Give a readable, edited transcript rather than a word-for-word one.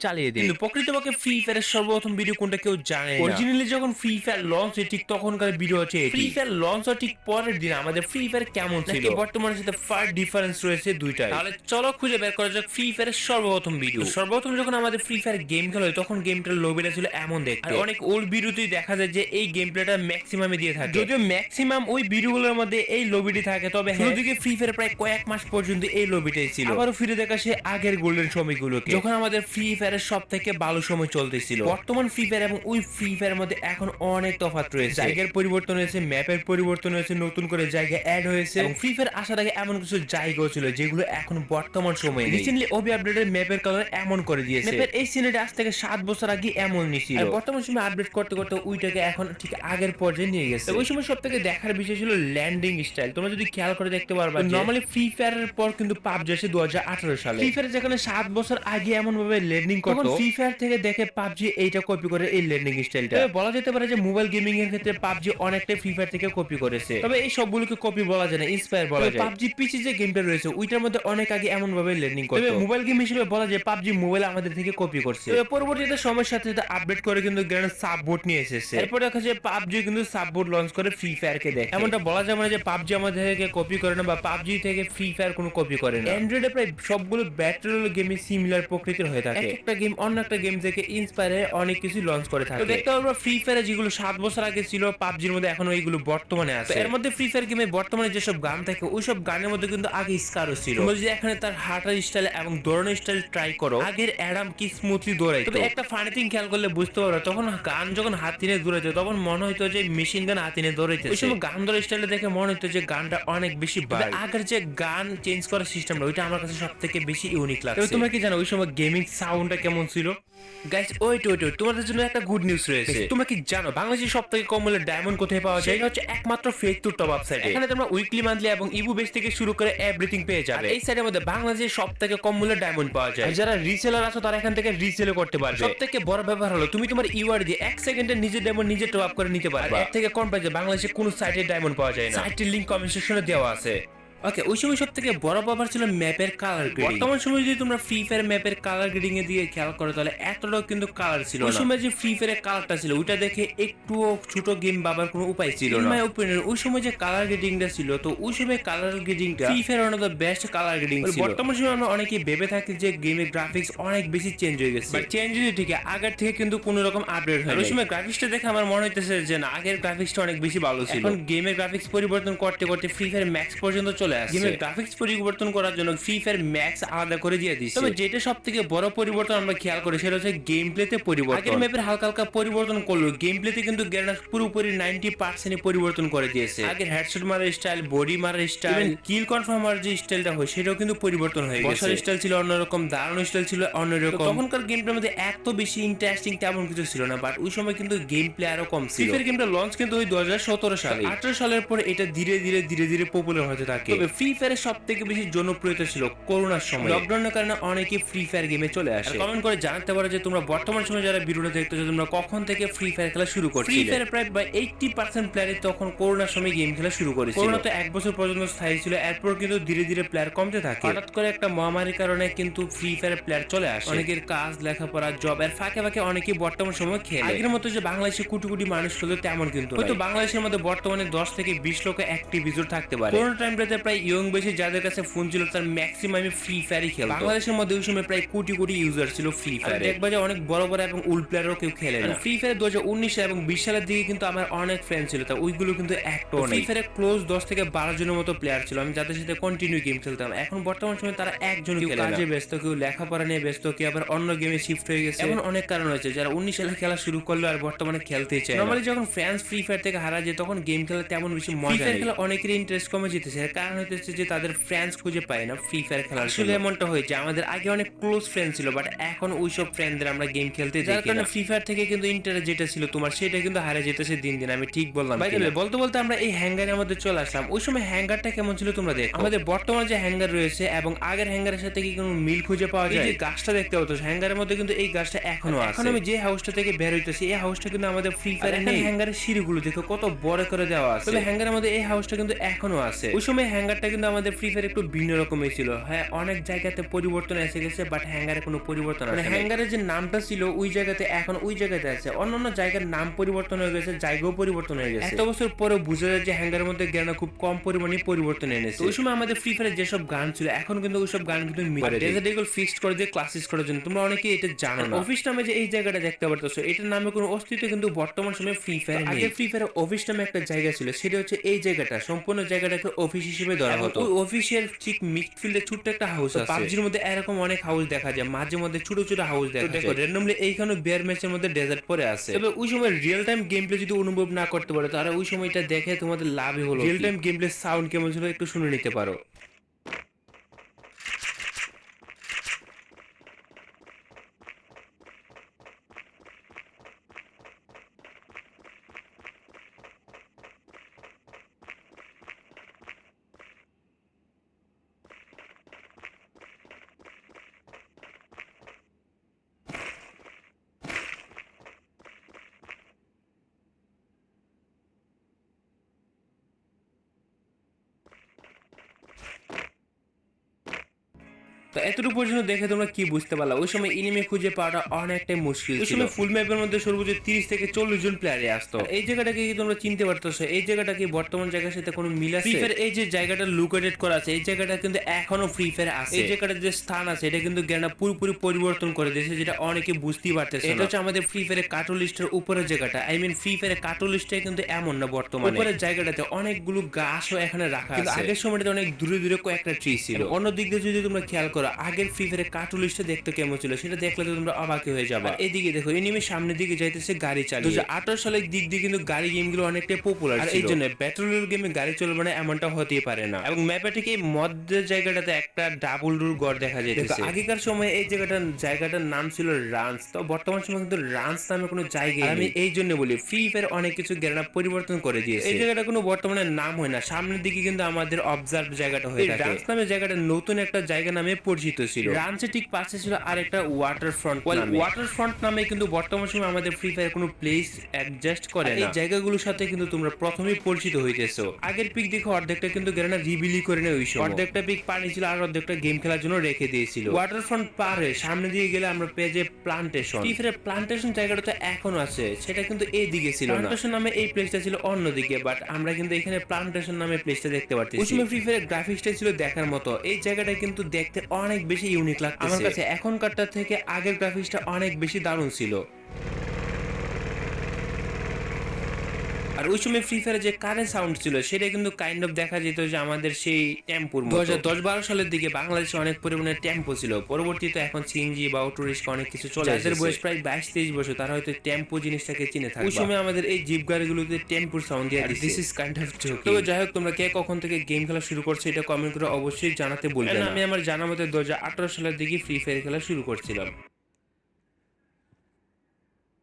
চালিয়ে দিন। কিন্তু প্রকৃতপক্ষে ফ্রি ফায়ারের সর্বপ্রথম ভিডিও কোনটা কেউ জানে না। অরিজিনালি যখন ফ্রি ফায়ার লঞ্চ হয় ঠিক তখনকার ভিডিও হচ্ছে এটি। ফ্রি ফায়ার লঞ্চ হওয়ার ঠিক পরের দিন আমাদের ফ্রি ফায়ার কেমন ছিল বর্তমানের সাথে ফার ডিফারেন্স রয়েছে দুইটাই। তাহলে চলো খুঁজে বের করা যাক ফ্রি ফায়ারের সর্বপ্রথম ভিডিও। সর্বপ্রথম যখন আমাদের ফ্রি ফায়ার গেম খেলা হয় তখন গেমটার লবিটা ছিল এমন দেখতে। আর অনেক ওল্ড ভিডিওতেই দেখা যায় যে এই গেম প্লেটা ম্যাক্সিমামে দিয়ে থাকে। যদিও ম্যাক্সিমাম ওই ভিডিওগুলোর মধ্যে এই লবিটি থাকে, তবে শুরুদিকে ফ্রি ফায়ার প্রায় কয়েক মাস পর্যন্ত এই লবিটাই ছিল। আবারও ফিরে দেখা সে আগের গোল্ডেন সময়গুলোকে, যখন আমাদের ফ্রি ফায়ারের সব থেকে ভালো সময় চলতেছিল। বর্তমান ফ্রি ফায়ার এবং ওই ফ্রি ফায়ারের মধ্যে এখন অনেক তফাৎ রয়েছে। জায়গার পরিবর্তন হয়েছে, ম্যাপের পরিবর্তন হয়েছে, নতুন করে জায়গা অ্যাড হয়েছে এবং ফ্রি ফায়ার আসার আগে এমন কিছু জায়গাও ছিল যেগুলো এখন বর্তমান সময়ে রিসেন্টলি ওবি আপডেটের ম্যাপের কালার এমন করে দিয়েছে। ম্যাপের এই সিনারিটা আজ থেকে 7 বছর আগে এমনই ছিল, আর বর্তমান সময়ে আপডেট করতে করতে ওইটাকে এখন ঠিক আগের পর্যায়ে নিয়ে গেছে। ওই সময় সব থেকে দেখার বিষয় ছিল ল্যান্ডিং স্টাইল। তোমরা যদি খেয়াল করে দেখতে পারবা নরমালি ফ্রি ফায়ারের পর কিন্তু পাবজি আসে 2018 সালে। ফ্রি ফায়ার যেখানে 7 বছর আগে এমন ভাবে ল্যান্ডিং করতো, ফ্রি ফায়ার থেকে দেখে পাবজি এইটা কপি করে এই ল্যান্ডিং স্টাইলটা। বলা যেতে পারে যে মোবাইল গেমিং এর ক্ষেত্রে পাবজি অনেকটাই ফ্রি ফায়ার থেকে কপি করেছে, তবে এই সবগুলোকে কপি বলা যায় না, ইন্সপায়ার বলা যায়। পাবজি পিসি যে গেমটা রয়েছে ওইটার মধ্যে অনেক আগে এমন ভাবে ল্যান্ডিং করতো। তবে মোবাইল গেম হিসেবে বলা যায় পাবজি মোবাইল আমাদের থেকে কপি করছে। তবে পরবর্তীতে সময়ের সাথে সাথে আপডেট করে কিন্তু গ্র্যান্ড সাববোর্ড নিয়ে এসেছে। এরপর দেখা যায় পাবজি কিন্তু সাববোর্ড লঞ্চ করে ফ্রি ফায়ার কে দেখে। এমনটা বলা যায় না যে পাবজি আমাদের থেকে কপি করে না বা পাবজি থেকে ফ্রি ফায়ার কোনো কপি করে না। অ্যান্ড্রয়েডে প্রায় সবগুলো ব্যাটল রয়্যাল গেমই সিমিলার প্রকৃতির হয়ে থাকে। একটা গেম অন্য একটা গেম থেকে ইন্সপায়ার হয়ে অনেক কিছু লঞ্চ করে থাকে। তো দেখতে পারবো ফ্রি ফায়ারে যেগুলো 7 বছর আগে ছিল পাবজির মধ্যে এখনো এইগুলো বর্তমানে আছে। এর মধ্যে ফ্রি ফায়ার গেমে বর্তমানে যেসব গান থাকে ওইসব গানের মধ্যে কিন্তু আগে স্কারও ছিল। তোমরা যদি এখানে তার হাঁটার স্টাইল এবং দৌড়ানোর স্টাইল ট্রাই করো, আগের অ্যাডাম কি স্মুথলি দৌড়াইতো। তবে একটা ফানি থিং খেয়াল করলে বুঝতে পারো তখন গান যখন হাত নিয়ে দৌড়াইতো তখন মনে হইতো যে মেশিন গান হাত নিয়ে দৌড়াইতেছে। ওই সময় গান ধরার স্টাইলটা দেখে মনে হইতো যে গানটা অনেক বেশি ভালো। আগের যে গান চেঞ্জ করার সিস্টেমটা ওইটা আমার কাছে সবথেকে বেশি ইউনিক লাগছে। তোমরা কি জানো ওই সময় গেমিং সাউন্ডটা কেমন ছিল? গাইস ওয়েট তোমাদের জন্য একটা গুড নিউজ রয়েছে। তোমরা কি জানো বাংলাদেশের সবথেকে কম মূল্যে ডায়মন্ড কোথায় পাওয়া যায়? এটা হচ্ছে একমাত্র ফেসবুক টপ আপ সাইটে। এখানে তোমরা উইকলি, মান্থলি এবং ইভো বেস থেকে শুরু করে এভরিথিং পেয়ে যাবে। এই সাইটের মধ্যে বাংলাদেশের সবথেকে কম মূল্যে ডায়মন্ড পাওয়া যায়। যারা রিসেলার আছো তারা এখান থেকে রিসেল করতে পারবে। সবথেকে বড় ব্যাপার হলো তুমি তোমার ইউআর দিয়ে 1 সেকেন্ডে নিজের ডায়মন্ড নিজে টপ আপ করে নিতে পারবে। এর থেকে কম প্রাইসে বাংলাদেশে কোনো সাইটে ডায়মন্ড পাওয়া যায় না। সাইটের লিংক কমেন্ট সেকশনে দেওয়া আছে। ওকে, ওই সময় সব থেকে বড় ব্যাপার ছিল ম্যাপের কালার গ্রেডিং। বর্তমান সময় যদি তোমরা ফ্রি ফায়ার ম্যাপের কালার গ্রেডিং এর দিকে খেয়াল করো তাহলে এতটাও কিন্তু কালার ছিল না। ওই সময় যে ফ্রি ফায়ারের কালারটা ছিল ওইটা দেখে একটুও ছোট গেম ভাবার কোনো উপায় ছিল না। মাই ওপিনিয়ন ওই সময় যে কালার গ্রেডিংটা ছিল, তো ওই সময় কালার গ্রেডিংটা Free Fire one of the best colour grading ছিল। বর্তমান সময় আমরা অনেকেই ভেবে থাকি যে গেমের গ্রাফিক্স অনেক বেশি চেঞ্জ হয়ে গেছে, বাট চেঞ্জ হয়েছে ঠিক আগের থেকে কিন্তু কোনো রকম আপডেট হয় না। ওই সময় গ্রাফিক্সটা দেখে আমার মনে হইতেছে যে না, আগের গ্রাফিক্সটা অনেক বেশি ভালো ছিল। এখন গেমের গ্রাফিক্স পরিবর্তন করতে করতে ফ্রি ফায়ার ম্যাক্স পর্যন্ত চলে আসছে। গেমের গ্রাফিক্স পরিবর্তন করার জন্য ফ্রি ফায়ার ম্যাক্স আলাদা করে দিয়ে দিচ্ছে। তবে যেটা সবথেকে বড় পরিবর্তন আমরা খেয়াল করি সেটা হচ্ছে গেম প্লেতে পরিবর্তন। আগের ম্যাপের হালকা হালকা পরিবর্তন করলো, গেম প্লেতে কিন্তু গ্রেনেড পুরোপুরি 90% পরিবর্তন করে দিয়েছে। আগের হেডশট মারার স্টাইল, বডি মারার স্টাইল, কিল কনফার্ম মারার যে স্টাইলটা হয় সেটাও কিন্তু পরিবর্তন হয়ে গেছে। বসার স্টাইল ছিল অন্যরকম, দাঁড়ানোর স্টাইল ছিল অন্যরকম। তখনকার গেম প্লের মধ্যে এত বেশি ইন্টারেস্টিং তেমন কিছু ছিল না, বাট ওই সময় কিন্তু গেম প্লে আরো কম ছিল। ফ্রি ফায়ার গেমটা লঞ্চ কিন্তু ওই 2017 সালে। 18 সালের পরে এটা ধীরে ধীরে পপুলার হতে থাকে। তবে ফ্রি ফায়ারের সবথেকে বেশি জনপ্রিয়তা ছিল করোনার সময়। লকডাউনের কারণে অনেকেই ফ্রি ফায়ার গেমে চলে আসে। কমেন্ট করে জানাতে পারো যে তোমরা বর্তমান সময়ে যারা ভিডিওটা দেখতেছো তোমরা কখন থেকে ফ্রি ফায়ার খেলা শুরু করছো। ফ্রি ফায়ার প্রায় 80% প্লেয়ারই তখন করোনার সময় গেম খেলা শুরু করেছিল। করোনা তো 1 বছর পর্যন্ত স্থায়ী ছিল, এরপর কিন্তু ধীরে ধীরে প্লেয়ার কমতে থাকে। হঠাৎ করে একটা মহামারীর কারণে কিন্তু ফ্রি ফায়ার প্লেয়ার চলে আসে। অনেকের কাজ, লেখাপড়া, জব এর ফাঁকে ফাঁকে অনেকেই বর্তমান সময় খেলে। আগের মতো যে বাংলাদেশে কোটি কোটি মানুষ খেলে তেমন কিন্তু হয়তো বাংলাদেশের মধ্যে বর্তমানে 10 থেকে 20 লক্ষ অ্যাক্টিভ ইউজার থাকতে পারে। করোনা টাইমটাতে প্রায় ইয়ং বেশি যাদের কাছে ফোন ছিল তার ম্যাক্সিমামই ফ্রি ফায়ারই খেলতো। বাংলাদেশের মধ্যে ওই সময় প্রায় কোটি কোটি ইউজার ছিল ফ্রি ফায়ার। দেখবা যে অনেক বড় বড় এবং উল প্লেয়ারও কেউ খেলে না। ফ্রি ফায়ার 2019 এবং 20 সালের দিকে কিন্তু আমার অনেক ফ্রেন্ড ছিল, তা ওইগুলো কিন্তু একটাও নেই। ফ্রি ফায়ারে ক্লোজ 10 থেকে 12 জনের মতো প্লেয়ার ছিল আমি যাদের সাথে কন্টিনিউ গেম খেলতাম। এখন বর্তমান সময়ে তারা একজন খেলে, কাজে ব্যস্ত, কেউ লেখাপড়া নিয়ে ব্যস্ত, কেউ আবার অন্য গেমে শিফট হয়ে গেছে। এমন অনেক কারণ হয়েছে যারা 19 সালে খেলা শুরু করলো আর বর্তমানে খেলতেই চায়। নরমালি যখন ফ্যান্স ফ্রি ফায়ার থেকে হারা যায় তখন গেম খেলা তেমন বেশি মজা নেই। খেলা অনেকেরই ইন্টারেস্ট কমে যেতেছে, এর কারণ হচ্ছে যে তাদের ফ্রেন্ডস খুঁজে পায় না ফ্রি ফায়ার খেলার। আসলে এমনটা হয়েছে আমাদের আগে অনেক ক্লোজ ফ্রেন্ড ছিল, বাট এখন ওইসব ফ্রেন্ডদের আমরা গেম খেলতে দেখি। যার কারণে ফ্রি ফায়ার থেকে কিন্তু ইন্টারেস্ট যেটা ছিল তোমার সেটা কিন্তু হারিয়ে যেতেছে দিন দিন। আমি ঠিক বললাম? বলতে বলতে আমরা এই হ্যাঙ্গারের মধ্যে চলে আসলাম। ওই সময় হ্যাঙ্গারটা কেমন ছিল তোমরা দেখো। আমাদের বর্তমান যে হ্যাঙ্গার রয়েছে এবং আগের হ্যাঙ্গারের সাথে কি কোনো মিল খুঁজে পাওয়া যায়? এই যে গাছটা দেখতে পাচ্ছ হ্যাঙ্গারের মধ্যে কিন্তু এই গাছটা এখনো আছে। এখন আমি যে হাউসটা থেকে বের হইতেছি এই হাউসটা কিন্তু আমাদের ফ্রি ফায়ারে নেই। হ্যাঙ্গারের সিঁড়িগুলো দেখো কত বড় করে দেওয়া আছে, তবে হ্যাঙ্গারের মধ্যে এই হাউসটা কিন্তু এখনো আছে। ওই সময় হ্যাঙ্গার হ্যাঙ্গারটা কিন্তু আমাদের ফ্রি ফায়ার একটু ভিন্ন রকমের ছিল। হ্যাঁ, অনেক জায়গাতে পরিবর্তন এসে গেছে, বাট হ্যাঙ্গারে কোনো পরিবর্তন আসে না। হ্যাঙ্গারের যে নামটা ছিল ওই জায়গাতে এখন ওই জায়গাতে আছে, অন্যান্য জায়গার নাম পরিবর্তন হয়ে গেছে, জায়গাও পরিবর্তন হয়ে গেছে। এত বছর পরেও বোঝা যায় যে হ্যাঙ্গারের মধ্যে জ্ঞান খুব কম পরিমাণে পরিবর্তন এনেছে। ওই সময় আমাদের ফ্রি ফায়ারে যেসব গান ছিল এখন কিন্তু ওইসব গান কিন্তু ডেজার্ট ইগল ফিক্সড করে দিয়ে ক্লাসিস করার জন্য। তোমরা অনেকেই এটা জানো না। অফিস নামে যে এই জায়গাটা দেখতে পারতেছো, এটার নামে কোনো অস্তিত্ব কিন্তু বর্তমান সময়ে ফ্রি ফায়ার নেই। আগে ফ্রি ফায়ারে অফিস নামে একটা জায়গা ছিল, সেটা হচ্ছে এই জায়গাটা, সম্পূর্ণ জায়গাটাকে অফিস হিসেবে ধরা হতো। ওই অফিসের ঠিক মিডফিল্ডে ছোট্ট একটা হাউস আছে। পাবজির মধ্যে এরকম অনেক হাউস দেখা যায়, মাঝে মধ্যে ছোট ছোট হাউস দেখা যায়। দেখো র্যান্ডমলি এইখানে বেয়ার ম্যাচের মধ্যে ডেজার্ট পরে আছে। তবে ওই সময় রিয়েল টাইম গেম প্লে যদি অনুভব না করতে পারো, তাহলে ওই সময়টা দেখে তোমাদের লাভই হলো। Real time game play sound কেমন ছিল একটু শুনে নিতে পারো। তো এতটুকু পর্যন্ত দেখে তোমরা কি বুঝতে পারলা? ওই সময় এনিমি খুঁজে পাওয়াটা অনেকটাই মুশকিল ছিল। ওই সময় ফুল ম্যাপের মধ্যে সর্বোচ্চ 30 থেকে 40 জন প্লেয়ারে আসতো। এই জায়গাটাকে কি তোমরা চিনতে পারতেছো? এই জায়গাটা কি বর্তমান জায়গার সাথে কোনো মিল আছে? ফ্রি ফায়ার এই যে জায়গাটা লোকেটেড করা আছে, এই জায়গাটা কিন্তু এখনো ফ্রি ফায়ার আছে। এই জায়গাটার যে স্থান আছে এটা কিন্তু জ্ঞানটা পুরোপুরি পরিবর্তন করে দিয়েছে, যেটা অনেকে বুঝতেই পারতেছে। এটা হচ্ছে আমাদের ফ্রি ফায়ারের কার্টুন লিস্টের উপরের জায়গাটা। আই মিন ফ্রি ফায়ারের কার্টুন লিস্টে কিন্তু এমন না, বর্তমানে উপরের জায়গাটাতে অনেকগুলো গাছও এখানে রাখা আছে। আগের সময়টাতে অনেক দূরে দূরে কয়েকটা ট্রি ছিল। অন্য দিক দিয়ে যদি তোমরা খেয়াল করো, আগের ফ্রি ফায়ারের কার্টুন লিস্টে দেখতে কেমন ছিল সেটা দেখলে তো তোমরা অবাক হয়ে যাবে। এদিকে দেখো এনিমি সামনের দিকে যাইতেছে গাড়ি চালিয়ে। 2018 সালের দিক দিয়ে কিন্তু গাড়ি গেমগুলো অনেকটাই পপুলার ছিল। এই জন্য ব্যাটল রয়্যাল গেমে গাড়ি চলবে না এমনটা হতেই পারে না। এবং ম্যাপে ঠিক এই মধ্যের জায়গাটাতে একটা ডাবল ডোর গড় দেখা যাইতেছে। আগেকার সময় এই জায়গাটার নাম ছিল রান্স, তো বর্তমান সময় কিন্তু রান্স নামে কোনো জায়গা নেই। আমি এই জন্য বলি ফ্রি ফায়ার অনেক কিছু জ্ঞান পরিবর্তন করে দিয়েছে। এই জায়গাটা কোনো বর্তমানে নাম হয় না, সামনের দিকে কিন্তু আমাদের অবজার্ভ জায়গাটা হয়ে থাকে। রান্স নামে জায়গাটা নতুন একটা জায়গা নামে পরিচিত ছিল। রান্সে ঠিক পাশে ছিল আর একটা ওয়াটার ফ্রন্ট। ওয়াটার ফ্রন্ট নামে কিন্তু বর্তমান সময় আমাদের ফ্রি ফায়ার কোনো প্লেস অ্যাডজাস্ট করে না। এই জায়গাগুলোর সাথে কিন্তু তোমরা প্রথমেই পরিচিত হইতেছো। আগের পিক দেখো অর্ধেকটা কিন্তু গেরানা রিবিলি করে নেয় ওই সময়। অর্ধেকটা পিক পানি ছিল আর অর্ধেকটা গেম খেলার জন্য রেখে দিয়েছিল। ওয়াটার ফ্রন্ট পারে সামনে দিয়ে গেলে আমরা পেয়ে যাই প্লান্টেশন। ফ্রি ফায়ার প্লান্টেশন জায়গাটা তো এখনো আছে, সেটা কিন্তু এই দিকে ছিল না। প্লান্টেশন নামে এই প্লেসটা ছিল অন্যদিকে, বাট আমরা কিন্তু এখানে প্লান্টেশন নামে প্লেসটা দেখতে পাচ্ছি। ওই সময় ফ্রি ফায়ার গ্রাফিক্সটা ছিল দেখার মতো। এই জায়গাটা কিন্তু দেখতে অনেক বেশি ইউনিক লাগছে আমার কাছে। এখনকারটা থেকে আগের গ্রাফিক্সটা অনেক বেশি দারুণ ছিল। আর ওই সময় ফ্রি ফায়ারে যে কারেন্ট সাউন্ড ছিল সেটা কিন্তু কাইন্ড অফ দেখা যেত যে আমাদের সেই টেম্পোর মতো। 2010-12 সালের দিকে বাংলাদেশে অনেক পরিমাণে টেম্পো ছিল। পরবর্তীতে এখন সিএনজি বা অটো রিক্সা অনেক কিছু চলে আসে। যাদের বয়স প্রায় 22-23 বছর তারা হয়তো টেম্পো জিনিসটাকে চিনে থাকবে। ওই সময় আমাদের এই জিপ গাড়িগুলোতে টেম্পোর সাউন্ড দিয়ে দিছে। This is kind of joke. তবে যাই হোক, তোমরা কে কখন থেকে গেম খেলা শুরু করছো এটা কমেন্ট করে অবশ্যই জানাতে ভুলবে না। আমি আমার জানা মতে 2018 সালের দিকে ফ্রি ফায়ার খেলা শুরু করছিলাম।